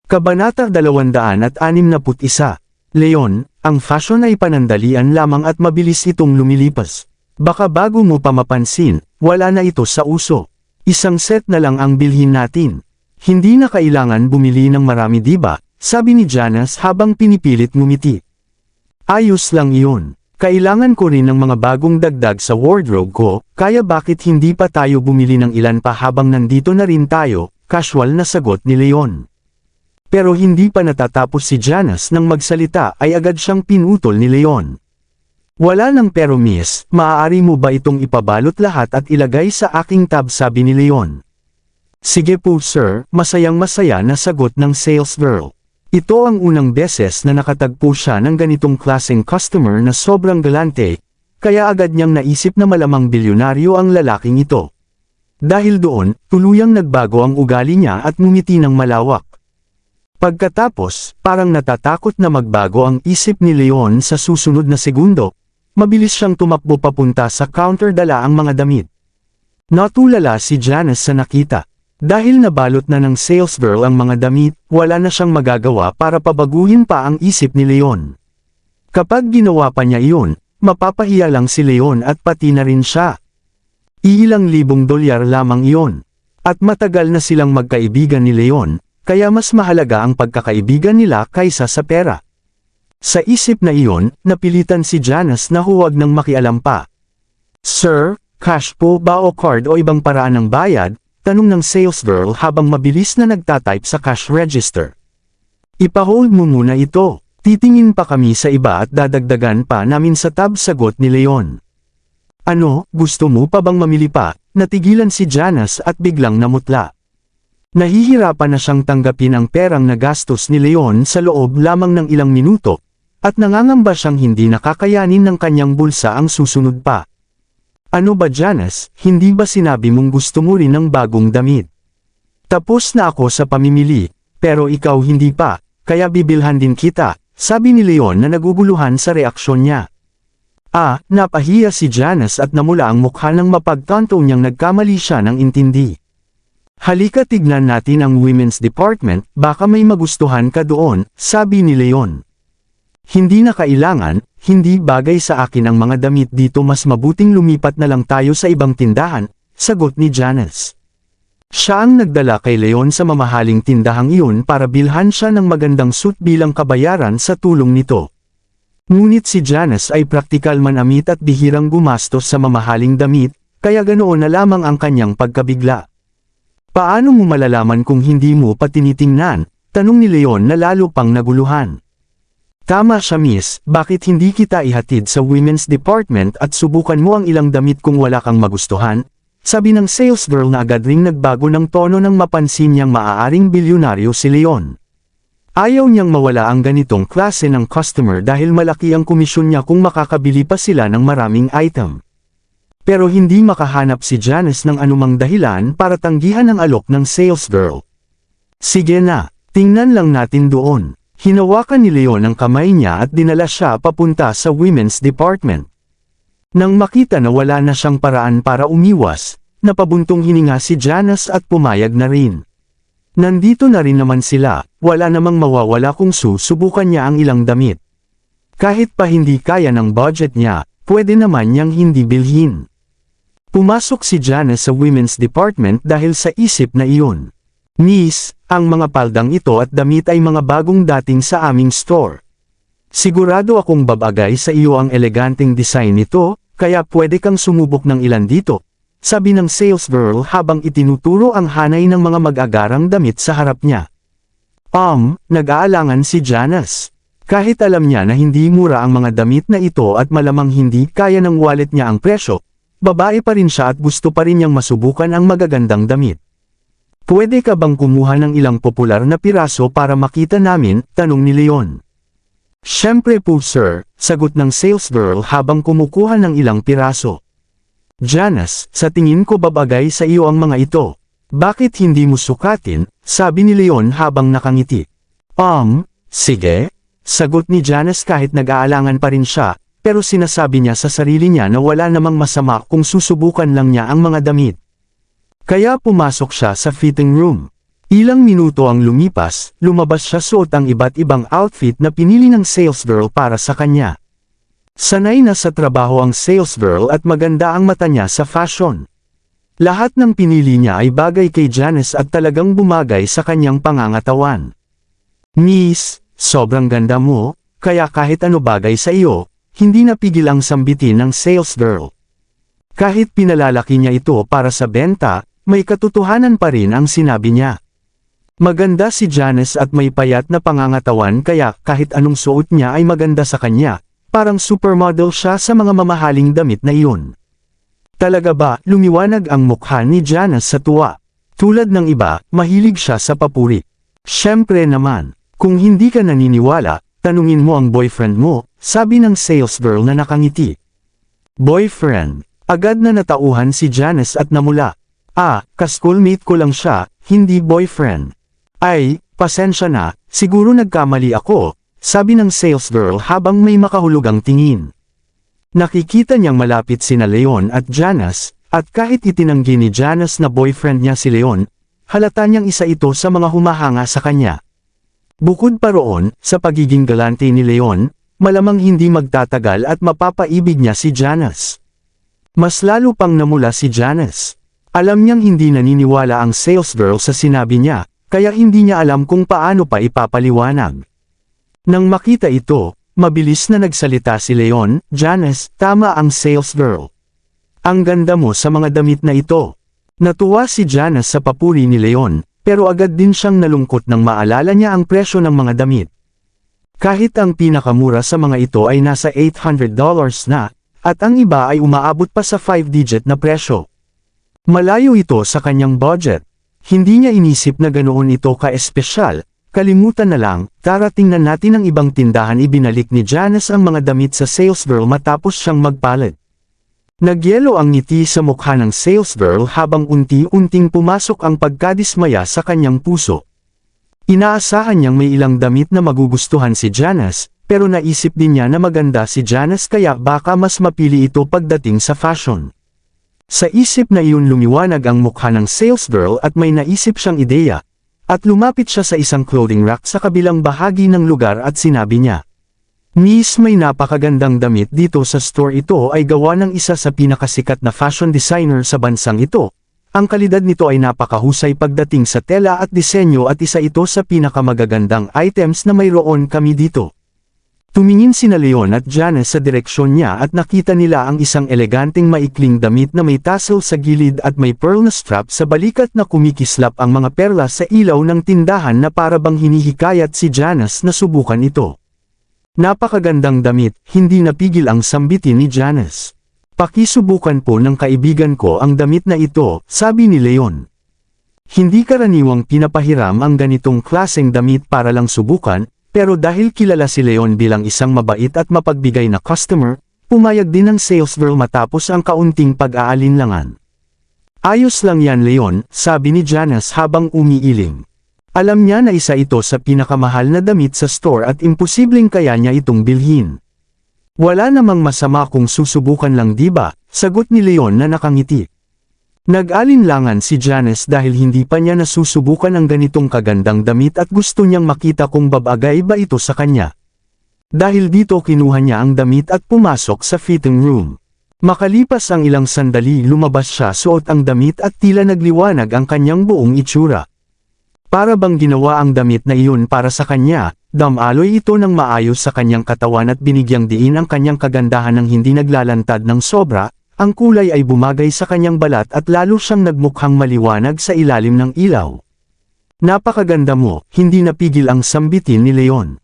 Kabanata 261. Leon, ang fashion ay panandalian lamang at mabilis itong lumilipas. Baka bago mo pa mapansin, wala na ito sa uso. Isang set na lang ang bilhin natin. Hindi na kailangan bumili ng marami, diba? Sabi ni Janice habang pinipilit ngumiti. Ayos lang iyon. Kailangan ko rin ng mga bagong dagdag sa wardrobe ko, kaya bakit hindi pa tayo bumili ng ilan pa habang nandito na rin tayo? Casual na sagot ni Leon. Pero hindi pa natatapos si Janice nang magsalita ay agad siyang pinutol ni Leon. Wala nang pero miss, maaari mo ba itong ipabalot lahat at ilagay sa aking tab, sabi ni Leon. Sige po sir, masayang-masaya na sagot ng sales girl. Ito ang unang beses na nakatagpo siya ng ganitong klaseng customer na sobrang galante, kaya agad niyang naisip na malamang bilyonaryo ang lalaking ito. Dahil doon, tuluyang nagbago ang ugali niya at ngumiti ng malawak. Pagkatapos, parang natatakot na magbago ang isip ni Leon sa susunod na segundo, mabilis siyang tumakbo papunta sa counter, dala ang mga damit. Natulala si Janice sa nakita. Dahil nabalot na ng sales girl ang mga damit, wala na siyang magagawa para pabaguhin pa ang isip ni Leon. Kapag ginawa pa niya iyon, mapapahiya lang si Leon at pati na rin siya. Iilang libong dolyar lamang iyon. At matagal na silang magkaibigan ni Leon, kaya mas mahalaga ang pagkakaibigan nila kaysa sa pera. Sa isip na iyon, napilitan si Janice na huwag nang makialam pa. Sir, cash po ba o card o ibang paraan ng bayad? Tanong ng sales girl habang mabilis na nagtatype sa cash register. Ipa-hold mo muna ito. Titingin pa kami sa iba at dadagdagan pa namin sa tab, sagot ni Leon. Ano, gusto mo pa bang mamili pa? Natigilan si Janice at biglang namutla. Nahihirapan na siyang tanggapin ang perang nagastos ni Leon sa loob lamang ng ilang minuto, at nangangamba siyang hindi nakakayanin ng kanyang bulsa ang susunod pa. Ano ba Janice, hindi ba sinabi mong gusto mo rin ng bagong damit? Tapos na ako sa pamimili, pero ikaw hindi pa, kaya bibilhan din kita, sabi ni Leon na naguguluhan sa reaksyon niya. Napahiya si Janice at namula ang mukha ng mapagtanto niyang nagkamali siya ng intindi. Halika tignan natin ang women's department, baka may magustuhan ka doon, sabi ni Leon. Hindi na kailangan, hindi bagay sa akin ang mga damit dito, mas mabuting lumipat na lang tayo sa ibang tindahan, sagot ni Janice. Siya ang nagdala kay Leon sa mamahaling tindahang iyon para bilhan siya ng magandang suit bilang kabayaran sa tulong nito. Ngunit si Janice ay praktikal manamit at bihirang gumastos sa mamahaling damit, kaya ganoon na lamang ang kanyang pagkabigla. Paano mo malalaman kung hindi mo pa tinitingnan? Tanong ni Leon na lalo pang naguluhan. Tama siya miss, bakit hindi kita ihatid sa women's department at subukan mo ang ilang damit kung wala kang magustuhan? Sabi ng sales girl na agad ring nagbago ng tono nang mapansin niyang maaaring bilyonaryo si Leon. Ayaw niyang mawala ang ganitong klase ng customer dahil malaki ang komisyon niya kung makakabili pa sila ng maraming item. Pero hindi makahanap si Janice ng anumang dahilan para tanggihan ang alok ng sales girl. Sige na, tingnan lang natin doon. Hinawakan ni Leon ang kamay niya at dinala siya papunta sa women's department. Nang makita na wala na siyang paraan para umiwas, napabuntong hininga si Janice at pumayag na rin. Nandito na rin naman sila, wala namang mawawala kung susubukan niya ang ilang damit. Kahit pa hindi kaya ng budget niya, pwede naman niyang hindi bilhin. Pumasok si Janice sa women's department dahil sa isip na iyon. Miss, ang mga paldang ito at damit ay mga bagong dating sa aming store. Sigurado akong babagay sa iyo ang eleganteng design nito, kaya pwede kang sumubok ng ilan dito, sabi ng sales girl habang itinuturo ang hanay ng mga mag-agarang damit sa harap niya. Nag-aalangan si Janice. Kahit alam niya na hindi mura ang mga damit na ito at malamang hindi kaya ng wallet niya ang presyo, babae pa rin siya at gusto pa rin niyang masubukan ang magagandang damit. Pwede ka bang kumuha ng ilang popular na piraso para makita namin? Tanong ni Leon. Siyempre po sir, sagot ng sales girl habang kumukuha ng ilang piraso. Janice, sa tingin ko babagay sa iyo ang mga ito. Bakit hindi mo sukatin? Sabi ni Leon habang nakangiti. Sige, sagot ni Janice kahit nag-aalangan pa rin siya, pero sinasabi niya sa sarili niya na wala namang masama kung susubukan lang niya ang mga damit. Kaya pumasok siya sa fitting room. Ilang minuto ang lumipas, lumabas siya suot ang iba't ibang outfit na pinili ng sales girl para sa kanya. Sanay na sa trabaho ang sales girl at maganda ang mata niya sa fashion. Lahat ng pinili niya ay bagay kay Janice at talagang bumagay sa kanyang pangangatawan. Miss, sobrang ganda mo, kaya kahit ano bagay sa iyo, hindi napigil ang sambitin ng sales girl. Kahit pinalalaki niya ito para sa benta, may katotohanan pa rin ang sinabi niya. Maganda si Janice at may payat na pangangatawan kaya kahit anong suot niya ay maganda sa kanya, parang supermodel siya sa mga mamahaling damit na iyon. Talaga ba, lumiwanag ang mukha ni Janice sa tuwa. Tulad ng iba, mahilig siya sa papuri. Siyempre naman, kung hindi ka naniniwala, tanungin mo ang boyfriend mo, sabi ng sales girl na nakangiti. Boyfriend, agad na natauhan si Janice at namula. Ka-schoolmate ko lang siya, hindi boyfriend. Ay, pasensya na, siguro nagkamali ako, sabi ng sales girl habang may makahulugang tingin. Nakikita niyang malapit sina Leon at Janice, at kahit itinanggi ni Janice na boyfriend niya si Leon, halata niyang isa ito sa mga humahanga sa kanya. Bukod pa roon, sa pagiging galante ni Leon, malamang hindi magtatagal at mapapaibig niya si Janice. Mas lalo pang namula si Janice. Alam niyang hindi naniniwala ang sales girl sa sinabi niya, kaya hindi niya alam kung paano pa ipapaliwanag. Nang makita ito, mabilis na nagsalita si Leon. Janice, tama ang sales girl. Ang ganda mo sa mga damit na ito. Natuwa si Janice sa papuri ni Leon, pero agad din siyang nalungkot nang maalala niya ang presyo ng mga damit. Kahit ang pinakamura sa mga ito ay nasa $800 na, at ang iba ay umaabot pa sa 5-digit na presyo. Malayo ito sa kanyang budget. Hindi niya inisip na ganoon ito ka-espesyal, kalimutan na lang, tingnan natin ang ibang tindahan. Ibinalik ni Janice ang mga damit sa sales girl matapos siyang magpalit. Nagyelo ang ngiti sa mukha ng sales girl habang unti-unting pumasok ang pagkadismaya sa kanyang puso. Inaasahan niyang may ilang damit na magugustuhan si Janice, pero naisip din niya na maganda si Janice kaya baka mas mapili ito pagdating sa fashion. Sa isip na iyon lumiwanag ang mukha ng sales girl at may naisip siyang ideya, at lumapit siya sa isang clothing rack sa kabilang bahagi ng lugar at sinabi niya, Miss, may napakagandang damit dito sa store. Ito ay gawa ng isa sa pinakasikat na fashion designer sa bansang ito. Ang kalidad nito ay napakahusay pagdating sa tela at disenyo at isa ito sa pinakamagagandang items na mayroon kami dito. Tumingin sina Leon at Janice sa direksyon niya at nakita nila ang isang eleganteng maikling damit na may tassel sa gilid at may pearl na strap sa balikat na kumikislap ang mga perlas sa ilaw ng tindahan na para bang hinihikayat si Janice na subukan ito. Napakagandang damit, hindi napigil ang sambitin ni Janice. Pakisubukan po ng kaibigan ko ang damit na ito, sabi ni Leon. Hindi karaniwang pinapahiram ang ganitong klaseng damit para lang subukan, pero dahil kilala si Leon bilang isang mabait at mapagbigay na customer, pumayag din ng sales girl matapos ang kaunting pag-aalinlangan. Ayos lang yan Leon, sabi ni Janice habang umiiling. Alam niya na isa ito sa pinakamahal na damit sa store at imposibleng kaya niya itong bilhin. Wala namang masama kung susubukan lang diba, sagot ni Leon na nakangiti. Nag-alinlangan si Janice dahil hindi pa niya nasusubukan ang ganitong kagandang damit at gusto niyang makita kung babagay ba ito sa kanya. Dahil dito kinuha niya ang damit at pumasok sa fitting room. Makalipas ang ilang sandali lumabas siya suot ang damit at tila nagliwanag ang kanyang buong itsura. Para bang ginawa ang damit na iyon para sa kanya, damaloy ito ng maayos sa kanyang katawan at binigyang diin ang kanyang kagandahan ng hindi naglalantad ng sobra. Ang kulay ay bumagay sa kanyang balat at lalo siyang nagmukhang maliwanag sa ilalim ng ilaw. Napakaganda mo, hindi napigil ang sambitin ni Leon.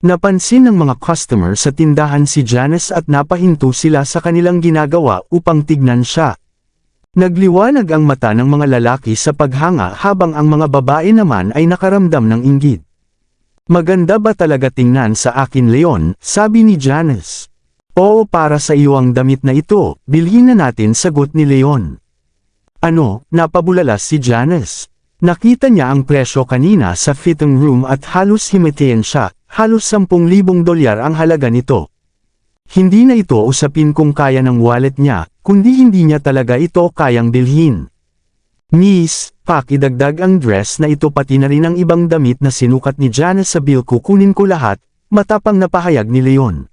Napansin ng mga customer sa tindahan si Janice at napahinto sila sa kanilang ginagawa upang tignan siya. Nagliwanag ang mata ng mga lalaki sa paghanga habang ang mga babae naman ay nakaramdam ng inggit. Maganda ba talaga tingnan sa akin Leon, sabi ni Janice. Oo, para sa iyo ang damit na ito, bilhin na natin, sagot ni Leon. Ano, napabulalas si Janice. Nakita niya ang presyo kanina sa fitting room at halos himatayan siya, halos $10,000 ang halaga nito. Hindi na ito usapin kung kaya ng wallet niya, kundi hindi niya talaga ito kayang bilhin. Miss, Pakidagdag ang dress na ito pati na rin ang ibang damit na sinukat ni Janice sa bill, kukunin ko lahat, matapang na pahayag ni Leon.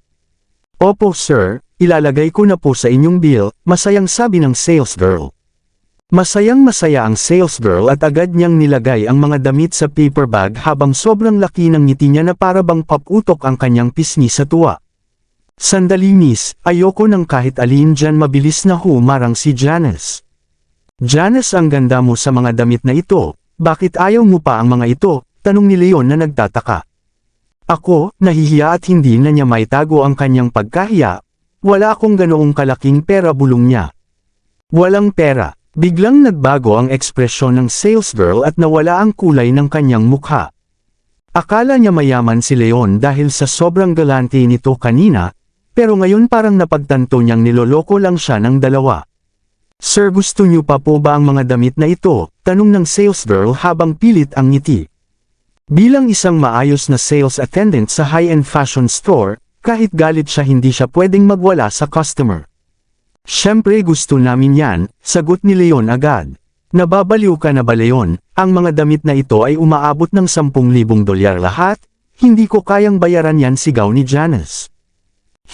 Opo sir, ilalagay ko na po sa inyong bill, masayang sabi ng sales girl. Masayang masaya ang sales girl at agad niyang nilagay ang mga damit sa paper bag habang sobrang laki ng ngiti niya na para bang paputok ang kanyang pisngi sa tuwa. Sandali miss, ayoko ng kahit alin dyan, mabilis na humarang si Janice. Janice, ang ganda mo sa mga damit na ito, bakit ayaw mo pa ang mga ito? Tanong ni Leon na nagtataka. Ako, nahihiya at hindi na niya maitago ang kanyang pagkahiya, wala akong ganoong kalaking pera, bulong niya. Walang pera. Biglang nagbago ang ekspresyon ng sales girl at nawala ang kulay ng kanyang mukha. Akala niya mayaman si Leon dahil sa sobrang galante nito kanina, pero ngayon parang napagtanto niyang niloloko lang siya ng dalawa. Sir, gusto niyo pa po ba ang mga damit na ito? Tanong ng sales girl habang pilit ang ngiti. Bilang isang maayos na sales attendant sa high-end fashion store, kahit galit siya hindi siya pwedeng magwala sa customer. Siyempre gusto namin yan, sagot ni Leon agad. Nababaliw ka na ba Leon? Ang mga damit na ito ay umaabot ng $10,000 lahat, hindi ko kayang bayaran yan, sigaw ni Janice.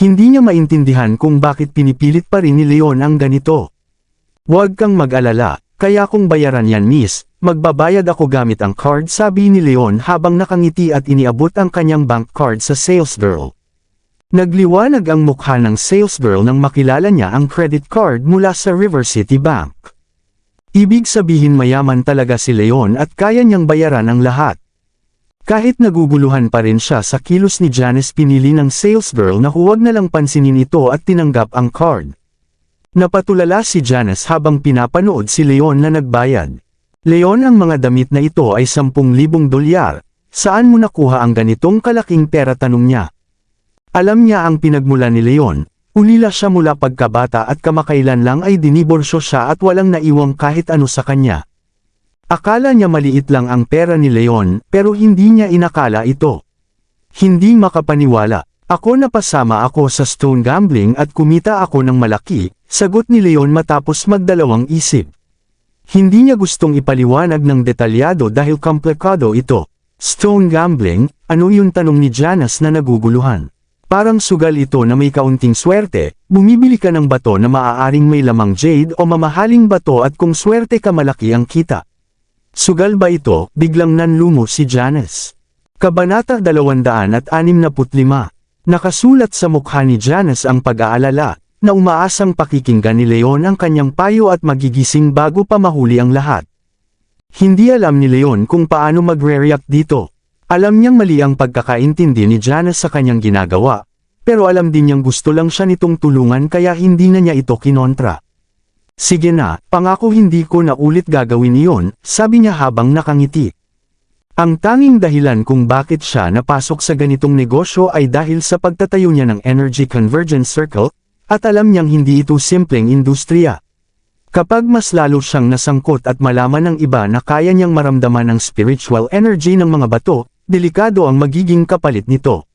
Hindi niya maintindihan kung bakit pinipilit pa rin ni Leon ang ganito. Huwag kang mag-alala, kaya kung bayaran yan miss, magbabayad ako gamit ang card, sabi ni Leon habang nakangiti at iniabot ang kanyang bank card sa sales girl. Nagliwanag ang mukha ng sales girl nang makilala niya ang credit card mula sa River City Bank. Ibig sabihin mayaman talaga si Leon at kaya niyang bayaran ang lahat. Kahit naguguluhan pa rin siya sa kilos ni Janice, pinili ng sales girl na huwag na lang pansinin ito at tinanggap ang card. Napatulala si Janice habang pinapanood si Leon na nagbayad. Leon, ang mga damit na ito ay $10,000. Saan mo nakuha ang ganitong kalaking pera? Tanong niya. Alam niya ang pinagmula ni Leon, ulila siya mula pagkabata at kamakailan lang ay diniborsyo siya at walang naiwang kahit ano sa kanya. Akala niya maliit lang ang pera ni Leon, pero hindi niya inakala ito. Hindi makapaniwala. Ako, napasama ako sa stone gambling at kumita ako ng malaki, sagot ni Leon matapos magdalawang isip. Hindi niya gustong ipaliwanag ng detalyado dahil komplikado ito. Stone gambling, ano yun? Tanong ni Janice na naguguluhan. Parang sugal ito na may kaunting swerte, bumibili ka ng bato na maaaring may lamang jade o mamahaling bato at kung swerte ka malaki ang kita. Sugal ba ito? Biglang nanlumo si Janice. Kabanata 265. Nakasulat sa mukha ni Janice ang pag-aalala, na umaasang pakikinggan ni Leon ang kanyang payo at magigising bago pa mahuli ang lahat. Hindi alam ni Leon kung paano magre-react dito. Alam niyang mali ang pagkakaintindi ni Janice sa kanyang ginagawa, pero alam din niyang gusto lang siya nitong tulungan kaya hindi na niya ito kinontra. Sige na, pangako hindi ko na ulit gagawin iyon, sabi niya habang nakangiti. Ang tanging dahilan kung bakit siya napasok sa ganitong negosyo ay dahil sa pagtatayo niya ng Energy Convergence Circle, at alam niyang hindi ito simpleng industriya. Kapag mas lalo siyang nasangkot at malaman ng iba na kaya niyang maramdaman ang spiritual energy ng mga bato, delikado ang magiging kapalit nito.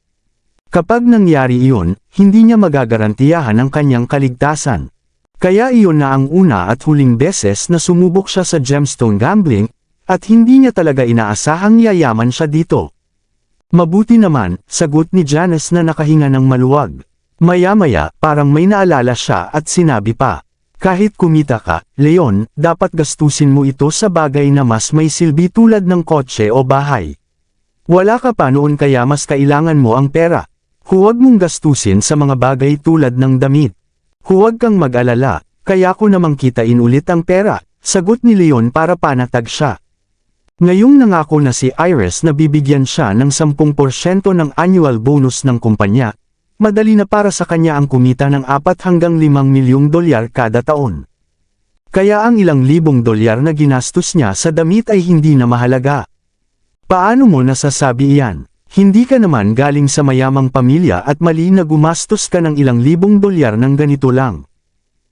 Kapag nangyari iyon, hindi niya magagarantiyahan ang kanyang kaligtasan. Kaya iyon na ang una at huling beses na sumubok siya sa gemstone gambling, at hindi niya talaga inaasahang yayaman siya dito. Mabuti naman, sagot ni Janice na nakahinga ng maluwag. Maya-maya, parang may naalala siya at sinabi pa. Kahit kumita ka, Leon, dapat gastusin mo ito sa bagay na mas may silbi tulad ng kotse o bahay. Wala ka pa noon kaya mas kailangan mo ang pera. Huwag mong gastusin sa mga bagay tulad ng damit. Huwag kang mag-alala, kaya ko namang kitain ulit ang pera, sagot ni Leon para panatag siya. Ngayong nangako na si Iris na bibigyan siya ng 10% ng annual bonus ng kumpanya, madali na para sa kanya ang kumita ng $4 hanggang $5 milyong kada taon. Kaya ang ilang libong dolyar na ginastos niya sa damit ay hindi na mahalaga. Paano mo nasasabi iyan? Hindi ka naman galing sa mayamang pamilya at mali na gumastos ka ng ilang libong dolyar ng ganito lang.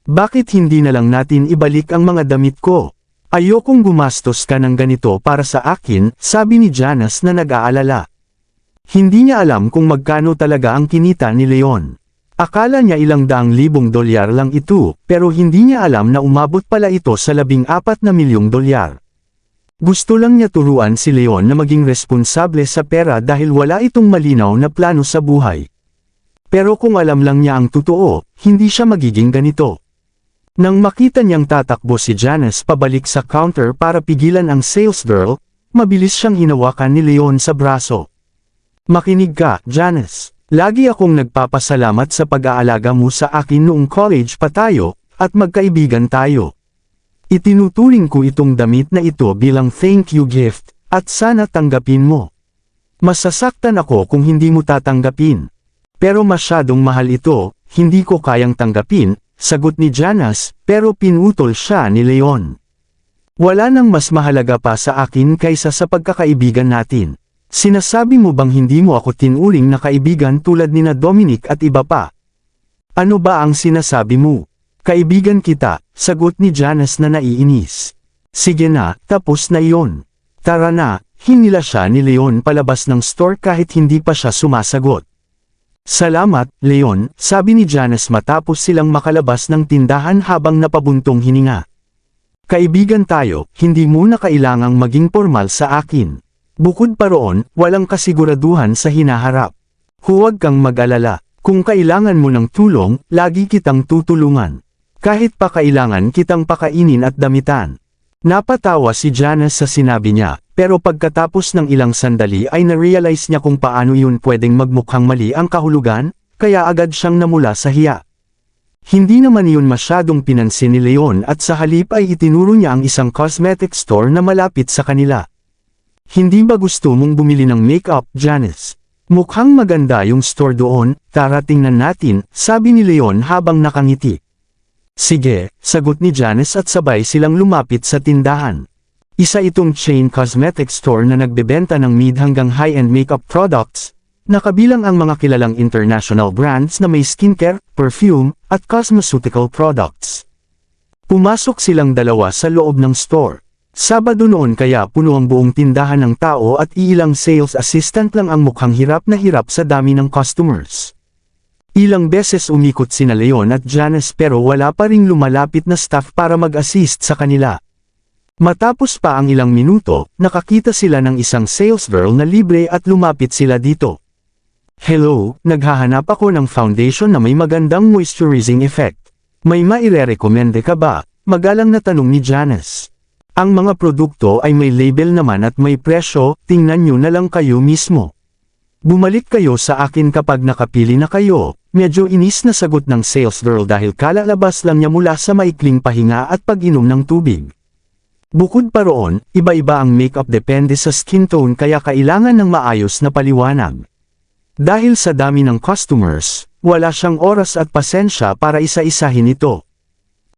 Bakit hindi na lang natin ibalik ang mga damit ko? Ayokong gumastos ka ng ganito para sa akin, sabi ni Janice na nag-aalala. Hindi niya alam kung magkano talaga ang kinita ni Leon. Akala niya ilang daang libong dolyar lang ito, pero hindi niya alam na umabot pala ito sa $14 milyong. Gusto lang niya turuan si Leon na maging responsable sa pera dahil wala itong malinaw na plano sa buhay. Pero kung alam lang niya ang totoo, hindi siya magiging ganito. Nang makita niyang tatakbo si Janice pabalik sa counter para pigilan ang sales girl, mabilis siyang hinawakan ni Leon sa braso. Makinig ka, Janice. Lagi akong nagpapasalamat sa pag-aalaga mo sa akin noong college pa tayo, at magkaibigan tayo. Itinuturing ko itong damit na ito bilang thank you gift, at sana tanggapin mo. Masasaktan ako kung hindi mo tatanggapin. Pero masyadong mahal ito, hindi ko kayang tanggapin, sagot ni Janice, pero pinutol siya ni Leon. Wala nang mas mahalaga pa sa akin kaysa sa pagkakaibigan natin. Sinasabi mo bang hindi mo ako tinuring na kaibigan tulad nina Dominic at iba pa? Ano ba ang sinasabi mo? Kaibigan kita, sagot ni Janice na naiinis. Sige na, tapos na iyon. Tara na, hinila siya ni Leon palabas ng store kahit hindi pa siya sumasagot. Salamat, Leon, sabi ni Janice matapos silang makalabas ng tindahan habang napabuntong hininga. Kaibigan tayo, hindi mo na kailangang maging formal sa akin. Bukod pa roon, walang kasiguraduhan sa hinaharap. Huwag kang mag-alala. Kung kailangan mo ng tulong, lagi kitang tutulungan. Kahit pa kailangan kitang pakainin at damitan. Napatawa si Janice sa sinabi niya, pero pagkatapos ng ilang sandali ay na-realize niya kung paano yun pwedeng magmukhang mali ang kahulugan, kaya agad siyang namula sa hiya. Hindi naman yun masyadong pinansin ni Leon at sa halip ay itinuro niya ang isang cosmetic store na malapit sa kanila. Hindi ba gusto mong bumili ng makeup, Janice? Mukhang maganda yung store doon, tara tingnan natin, sabi ni Leon habang nakangiti. Sige, sagot ni Janice at sabay silang lumapit sa tindahan. Isa itong chain cosmetic store na nagbebenta ng mid hanggang high-end makeup products, nakabilang ang mga kilalang international brands na may skincare, perfume, at cosmeceutical products. Pumasok silang dalawa sa loob ng store. Sabado noon kaya puno ang buong tindahan ng tao at iilang sales assistant lang ang mukhang hirap na hirap sa dami ng customers. Ilang beses umikot sina Leon at Janice pero wala pa ring lumalapit na staff para mag-assist sa kanila. Matapos pa ang ilang minuto, nakakita sila ng isang sales girl na libre at lumapit sila dito. Hello, naghahanap ako ng foundation na may magandang moisturizing effect. May maire-recommende ka ba? Magalang na tanong ni Janice. Ang mga produkto ay may label naman at may presyo, tingnan nyo na lang kayo mismo. Bumalik kayo sa akin kapag nakapili na kayo, medyo inis na sagot ng sales girl dahil kalalabas lang niya mula sa maikling pahinga at pag-inom ng tubig. Bukod pa roon, iba-iba ang makeup depende sa skin tone kaya kailangan ng maayos na paliwanag. Dahil sa dami ng customers, wala siyang oras at pasensya para isa-isahin ito.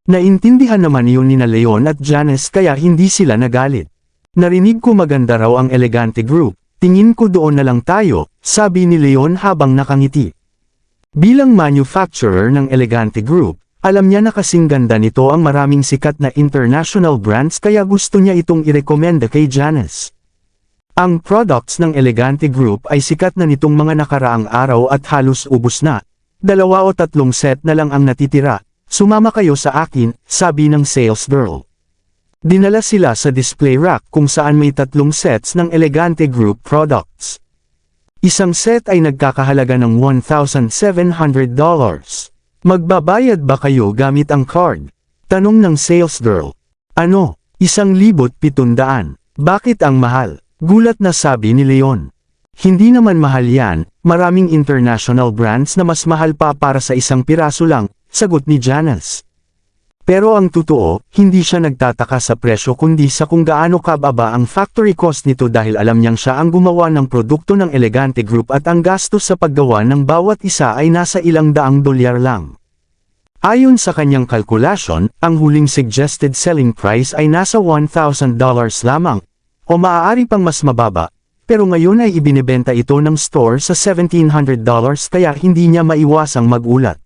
Naintindihan naman yun nina Leon at Janice kaya hindi sila nagalit. Narinig ko maganda raw ang Elegante Group. Tingin ko doon na lang tayo, sabi ni Leon habang nakangiti. Bilang manufacturer ng Elegante Group, alam niya na kasing ganda nito ang maraming sikat na international brands kaya gusto niya itong irekomenda kay Janice. Ang products ng Elegante Group ay sikat na nitong mga nakaraang araw at halos ubos na. 2 o 3 set na lang ang natitira. Sumama kayo sa akin, sabi ng sales girl. Dinala sila sa display rack kung saan may 3 sets ng Elegante Group products. Isang set ay nagkakahalaga ng $1,700. Magbabayad ba kayo gamit ang card? Tanong ng sales girl. Ano? 1,700. Bakit ang mahal? Gulat na sabi ni Leon. Hindi naman mahal yan, maraming international brands na mas mahal pa para sa isang piraso lang, sagot ni Janice. Pero ang totoo, hindi siya nagtataka sa presyo kundi sa kung gaano kababa ang factory cost nito dahil alam niyang siya ang gumawa ng produkto ng Elegante Group at ang gastos sa paggawa ng bawat isa ay nasa $100 lang. Ayon sa kanyang kalkulasyon, ang huling suggested selling price ay nasa $1,000 lamang, o maaari pang mas mababa, pero ngayon ay ibinebenta ito ng store sa $1,700 kaya hindi niya maiwasang magulat.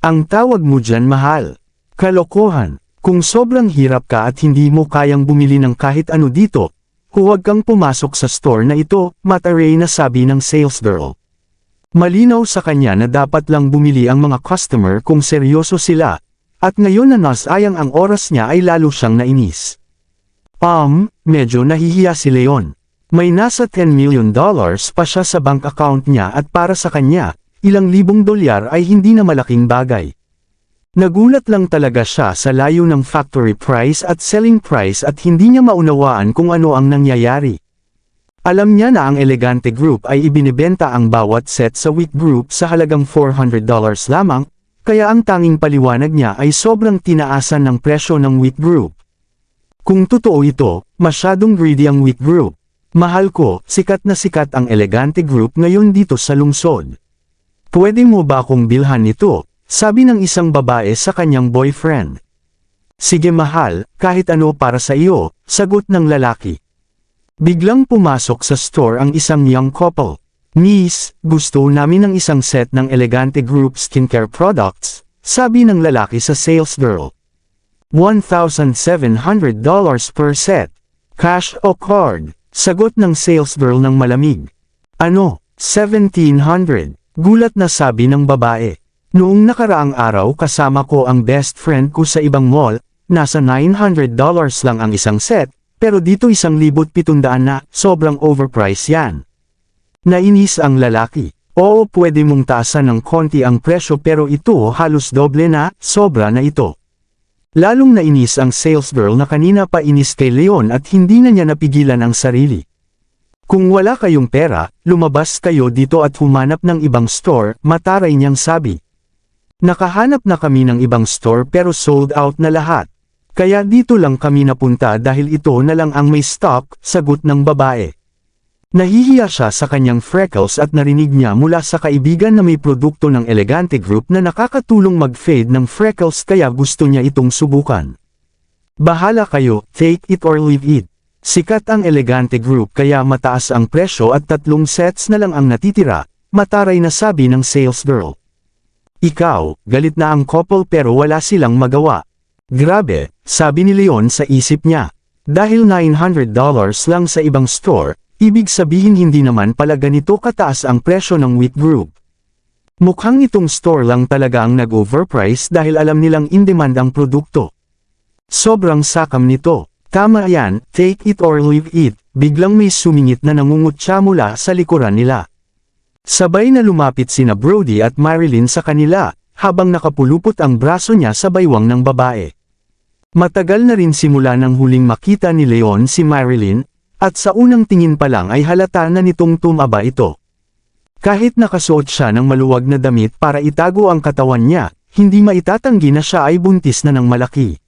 Ang tawag mo dyan mahal. Kalokohan, kung sobrang hirap ka at hindi mo kayang bumili ng kahit ano dito, huwag kang pumasok sa store na ito, mataray na sabi ng sales girl. Malinaw sa kanya na dapat lang bumili ang mga customer kung seryoso sila, at ngayon na nasayang ang oras niya ay lalo siyang nainis. Medyo nahihiya si Leon. May nasa $10 million pa siya sa bank account niya at para sa kanya, ilang libong dolyar ay hindi na malaking bagay. Nagulat lang talaga siya sa layo ng factory price at selling price at hindi niya maunawaan kung ano ang nangyayari. Alam niya na ang Elegante Group ay ibinibenta ang bawat set sa Wheat Group sa halagang $400 lamang, kaya ang tanging paliwanag niya ay sobrang tinaasan ng presyo ng Wheat Group. Kung totoo ito, masyadong greedy ang Wheat Group. Mahal ko, sikat na sikat ang Elegante Group ngayon dito sa lungsod. Pwede mo ba akong bilhan nito? Sabi ng isang babae sa kanyang boyfriend. Sige mahal, kahit ano para sa iyo, sagot ng lalaki. Biglang pumasok sa store ang isang young couple. Miss, gusto namin ng isang set ng Elegante Group skincare products, sabi ng lalaki sa sales girl. $1,700 per set. Cash o card? Sagot ng sales girl ng malamig. Ano, 1,700? Gulat na sabi ng babae. Noong nakaraang araw kasama ko ang best friend ko sa ibang mall, nasa $900 lang ang isang set, pero dito 1,700 na, sobrang overpriced yan. Nainis ang lalaki. Oo, pwede mong taasan ng konti ang presyo pero ito halos doble na, sobra na ito. Lalong nainis ang sales girl na kanina pa inis kay Leon at hindi na niya napigilan ang sarili. Kung wala kayong pera, lumabas kayo dito at humanap ng ibang store, mataray niyang sabi. Nakahanap na kami ng ibang store pero sold out na lahat. Kaya dito lang kami napunta dahil ito na lang ang may stock, sagot ng babae. Nahihiya siya sa kanyang freckles at narinig niya mula sa kaibigan na may produkto ng Elegante Group na nakakatulong mag-fade ng freckles kaya gusto niya itong subukan. Bahala kayo, take it or leave it. Sikat ang Elegante Group kaya mataas ang presyo at 3 sets na lang ang natitira, mataray na sabi ng sales girl. Ikaw, galit na ang couple pero wala silang magawa. Grabe, sabi ni Leon sa isip niya. Dahil $900 lang sa ibang store, ibig sabihin hindi naman pala ganito kataas ang presyo ng Wheat Group. Mukhang itong store lang talaga ang nag-overprice dahil alam nilang in-demand ang produkto. Sobrang sakam nito. Tama yan, take it or leave it. Biglang may sumingit na nangungutya mula sa likuran nila. Sabay na lumapit sina Brody at Marilyn sa kanila, habang nakapulupot ang braso niya sa baywang ng babae. Matagal na rin simula nang huling makita ni Leon si Marilyn, at sa unang tingin pa lang ay halata na nitong tumaba ito. Kahit nakasuot siya ng maluwag na damit para itago ang katawan niya, hindi maitatanggi na siya ay buntis na ng malaki.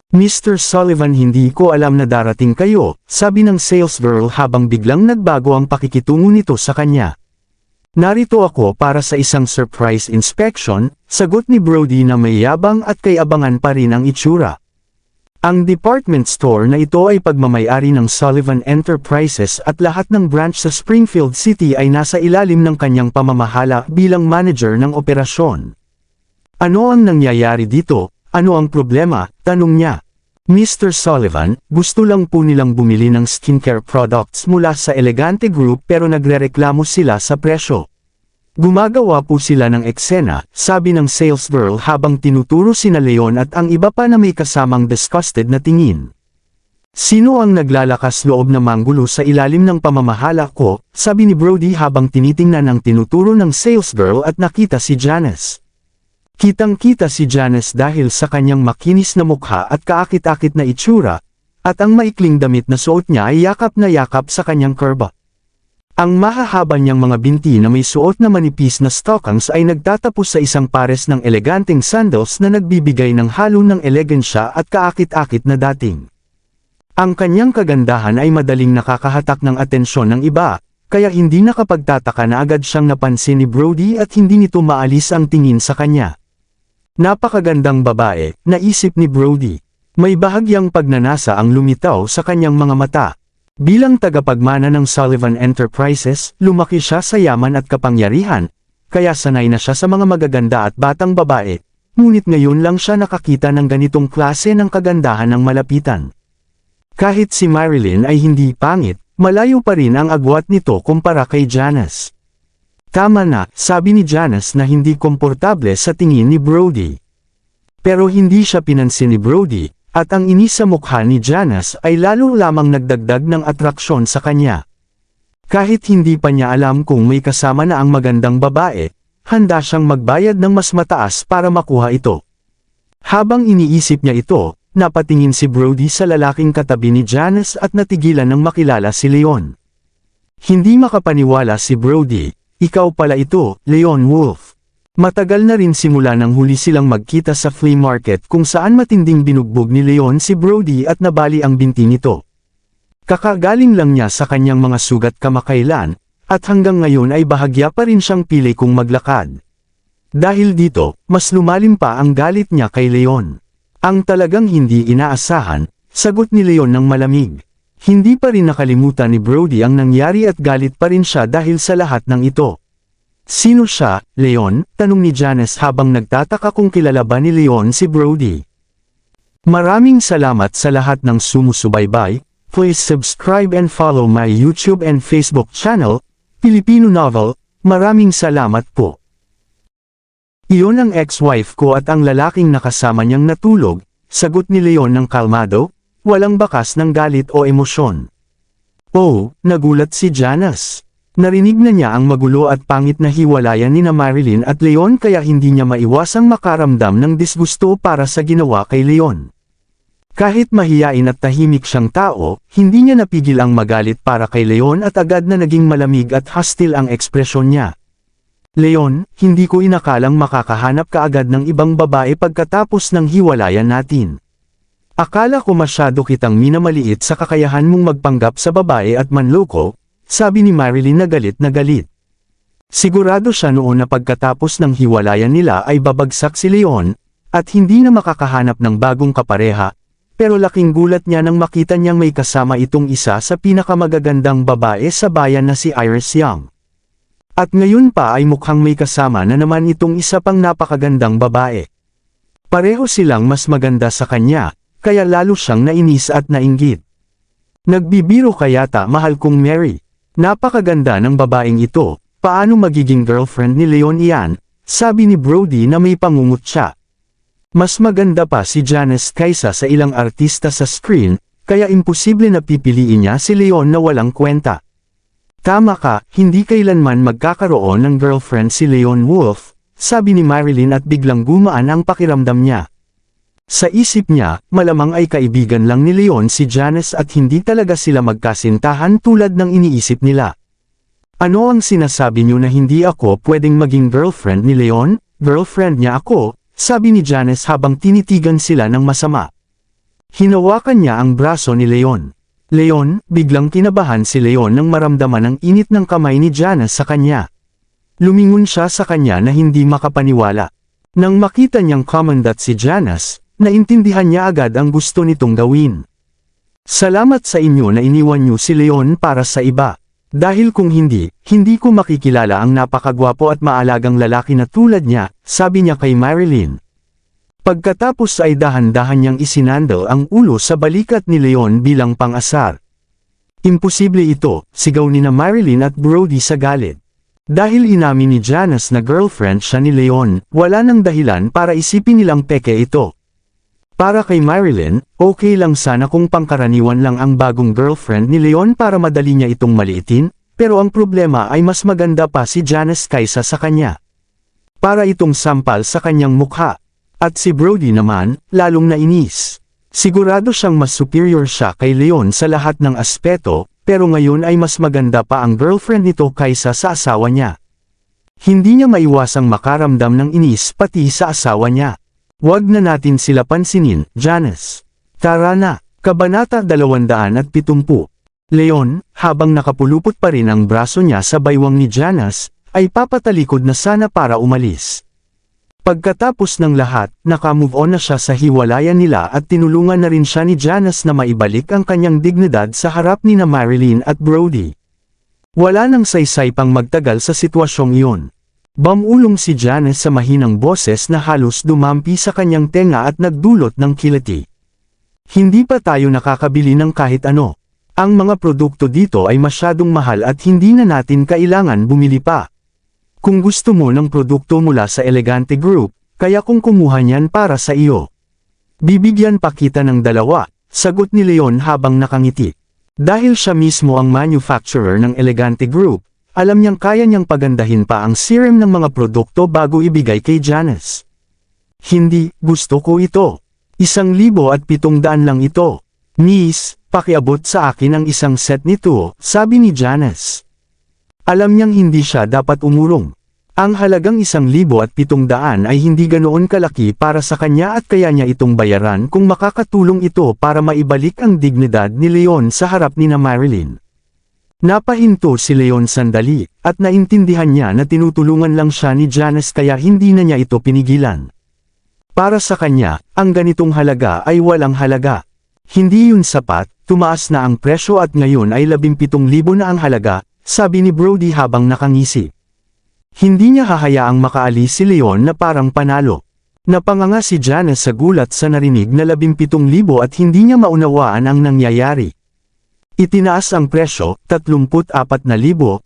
Mr. Sullivan, hindi ko alam na darating kayo, sabi ng sales girl habang biglang nagbago ang pakikitungo nito sa kanya. Narito ako para sa isang surprise inspection, sagot ni Brody na may yabang at kay abangan pa rin ang itsura. Ang department store na ito ay pagmamay-ari ng Sullivan Enterprises at lahat ng branch sa Springfield City ay nasa ilalim ng kanyang pamamahala bilang manager ng operasyon. Ano ang nangyayari dito? Ano ang problema? Tanong niya. Mr. Sullivan, gusto lang po nilang bumili ng skincare products mula sa Elegante Group pero nagrereklamo sila sa presyo. Gumagawa po sila ng eksena, sabi ng sales girl habang tinuturo sina Leon at ang iba pa na may kasamang disgusted na tingin. Sino ang naglalakas loob na manggulo sa ilalim ng pamamahala ko, sabi ni Brody habang tinitingnan ang tinuturo ng sales girl at nakita si Janice. Kitang-kita si Janice dahil sa kanyang makinis na mukha at kaakit-akit na itsura, at ang maikling damit na suot niya ay yakap na yakap sa kanyang kurba. Ang mahahaba niyang mga binti na may suot na manipis na stockings ay nagtatapos sa isang pares ng eleganteng sandals na nagbibigay ng halo ng elegansya at kaakit-akit na dating. Ang kanyang kagandahan ay madaling nakakahatak ng atensyon ng iba, kaya hindi nakapagtataka na agad siyang napansin ni Brody at hindi nito maalis ang tingin sa kanya. Napakagandang babae, naisip ni Brody. May bahagyang pagnanasa ang lumitaw sa kanyang mga mata. Bilang tagapagmana ng Sullivan Enterprises, lumaki siya sa yaman at kapangyarihan, kaya sanay na siya sa mga magaganda at batang babae, ngunit ngayon lang siya nakakita ng ganitong klase ng kagandahan ng malapitan. Kahit si Marilyn ay hindi pangit, malayo pa rin ang agwat nito kumpara kay Janice. Tama na, sabi ni Janice na hindi komportable sa tingin ni Brody. Pero hindi siya pinansin ni Brody, At ang inis sa mukha ni Janice ay lalo lamang nagdagdag ng atraksyon sa kanya. Kahit hindi pa niya alam kung may kasama na ang magandang babae, handa siyang magbayad ng mas mataas para makuha ito. Habang iniisip niya ito, napatingin si Brody sa lalaking katabi ni Janice at natigilan ng makilala si Leon. Hindi makapaniwala si Brody, ikaw pala ito, Leon Wolf. Matagal na rin simula nang huli silang magkita sa flea market kung saan matinding binugbog ni Leon si Brody at nabali ang binti nito. Kakagaling lang niya sa kanyang mga sugat kamakailan, at hanggang ngayon ay bahagya pa rin siyang pili kung maglakad. Dahil dito, mas lumalim pa ang galit niya kay Leon. Ang talagang hindi inaasahan, sagot ni Leon ng malamig. Hindi pa rin nakalimutan ni Brody ang nangyari at galit pa rin siya dahil sa lahat ng ito. Sino siya, Leon? Tanong ni Janice habang nagtataka kung kilala ba ni Leon si Brody. Maraming salamat sa lahat ng sumusubaybay. Please subscribe and follow my YouTube and Facebook channel, Filipino Novel. Maraming salamat po. Iyon ang ex-wife ko at ang lalaking nakasama niyang natulog, sagot ni Leon ng kalmado, walang bakas ng galit o emosyon. Oh, nagulat si Janice. Narinig na niya ang magulo at pangit na hiwalayan ni Marilyn at Leon kaya hindi niya maiwasang makaramdam ng disgusto para sa ginawa kay Leon. Kahit mahiyain at tahimik siyang tao, hindi niya napigil ang magalit para kay Leon at agad na naging malamig at hostile ang ekspresyon niya. Leon, hindi ko inakalang makakahanap ka agad ng ibang babae pagkatapos ng hiwalayan natin. Akala ko masyado kitang minamaliit sa kakayahan mong magpanggap sa babae at manloko, sabi ni Marilyn na galit na galit. Sigurado siya noon na pagkatapos ng hiwalayan nila ay babagsak si Leon, at hindi na makakahanap ng bagong kapareha, pero laking gulat niya nang makita niyang may kasama itong isa sa pinakamagagandang babae sa bayan na si Iris Young. At ngayon pa ay mukhang may kasama na naman itong isa pang napakagandang babae. Pareho silang mas maganda sa kanya, kaya lalo siyang nainis at nainggit. Nagbibiro ka yata mahal kong Mary. Napakaganda ng babaeng ito, paano magiging girlfriend ni Leon iyan, sabi ni Brody na may pangungot siya. Mas maganda pa si Janice kaysa sa ilang artista sa screen, kaya imposible na pipiliin niya si Leon na walang kwenta. Tama ka, hindi kailanman magkakaroon ng girlfriend si Leon Wolf, sabi ni Marilyn at biglang gumaan ang pakiramdam niya. Sa isip niya, malamang ay kaibigan lang ni Leon si Janice at hindi talaga sila magkasintahan tulad ng iniisip nila. Ano ang sinasabi niyo na hindi ako pwedeng maging girlfriend ni Leon? Girlfriend niya ako, sabi ni Janice habang tinitigan sila ng masama. Hinawakan niya ang braso ni Leon. Leon, biglang kinabahan si Leon nang maramdaman ang init ng kamay ni Janice sa kanya. Lumingon siya sa kanya na hindi makapaniwala. Nang makita niyang commandant si Janice, naintindihan niya agad ang gusto nitong gawin. Salamat sa inyo na iniwan niyo si Leon para sa iba. Dahil kung hindi ko makikilala ang napakagwapo at maalagang lalaki na tulad niya, sabi niya kay Marilyn. Pagkatapos ay dahan-dahan niyang isinandal ang ulo sa balikat ni Leon bilang pang-asar. Imposible ito, sigaw ni Marilyn at Brody sa galit. Dahil inamin ni Janice na girlfriend siya ni Leon, wala nang dahilan para isipin nilang peke ito. Para kay Marilyn, okay lang sana kung pangkaraniwan lang ang bagong girlfriend ni Leon para madali niya itong maliitin, pero ang problema ay mas maganda pa si Janice kaysa sa kanya. Para itong sampal sa kanyang mukha. At si Brody naman, lalong nainis. Sigurado siyang mas superior siya kay Leon sa lahat ng aspeto, pero ngayon ay mas maganda pa ang girlfriend nito kaysa sa asawa niya. Hindi niya maiwasang makaramdam ng inis pati sa asawa niya. Huwag na natin sila pansinin, Janice. Tara na, Kabanata 270. Leon, habang nakapulupot pa rin ang braso niya sa baywang ni Janice, ay papatalikod na sana para umalis. Pagkatapos ng lahat, nakamove on na siya sa hiwalayan nila at tinulungan na rin siya ni Janice na maibalik ang kanyang dignidad sa harap ni Marilyn at Brody. Wala nang saysay pang magtagal sa sitwasyong iyon. Bumulong si Janice sa mahinang boses na halos dumampi sa kanyang tenga at nagdulot ng kiliti. Hindi pa tayo nakakabili ng kahit ano. Ang mga produkto dito ay masyadong mahal at hindi na natin kailangan bumili pa. Kung gusto mo ng produkto mula sa Elegante Group, kaya kung kumuha niyan para sa iyo. Bibigyan pa kita ng 2, sagot ni Leon habang nakangiti. Dahil siya mismo ang manufacturer ng Elegante Group, alam niyang kaya niyang pagandahin pa ang serum ng mga produkto bago ibigay kay Janice. Hindi, gusto ko ito. 1,700 lang ito. Miss, pakiabot sa akin ang isang set nito, sabi ni Janice. Alam niyang hindi siya dapat umurong. Ang halagang 1,700 ay hindi ganoon kalaki para sa kanya at kaya niya itong bayaran kung makakatulong ito para maibalik ang dignidad ni Leon sa harap ni na Marilyn. Napahinto si Leon sandali, at naintindihan niya na tinutulungan lang siya ni Janice kaya hindi na niya ito pinigilan. Para sa kanya, ang ganitong halaga ay walang halaga. Hindi yun sapat, tumaas na ang presyo at ngayon ay 17,000 na ang halaga, sabi ni Brody habang nakangisi. Hindi niya hahayaang makaalis si Leon na parang panalo. Napanganga si Janice sa gulat sa narinig na 17,000 at hindi niya maunawaan ang nangyayari. Itinaas ang presyo, 34,000,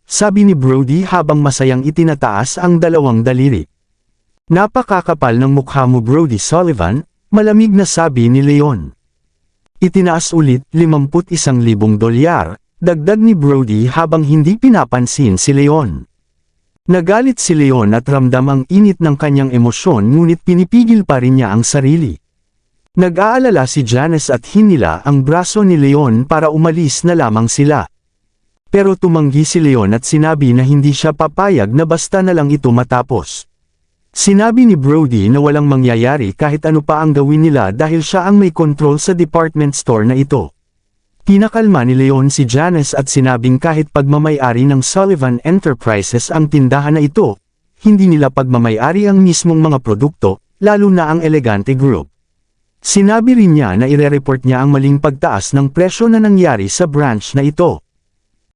sabi ni Brody habang masayang itinataas ang 2 daliri. Napakakapal ng mukha mo Brody Sullivan, malamig na sabi ni Leon. Itinaas ulit $51,000, dagdag ni Brody habang hindi pinapansin si Leon. Nagalit si Leon at ramdam ang init ng kanyang emosyon ngunit pinipigil pa rin niya ang sarili. Nag-aalala si Janice at hinila ang braso ni Leon para umalis na lamang sila. Pero tumanggi si Leon at sinabi na hindi siya papayag na basta na lang ito matapos. Sinabi ni Brody na walang mangyayari kahit ano pa ang gawin nila dahil siya ang may control sa department store na ito. Pinakalma ni Leon si Janice at sinabing kahit pagmamay-ari ng Sullivan Enterprises ang tindahan na ito, hindi nila pagmamay-ari ang mismong mga produkto, lalo na ang Elegante Group. Sinabi rin niya na ire-report niya ang maling pagtaas ng presyo na nangyari sa branch na ito.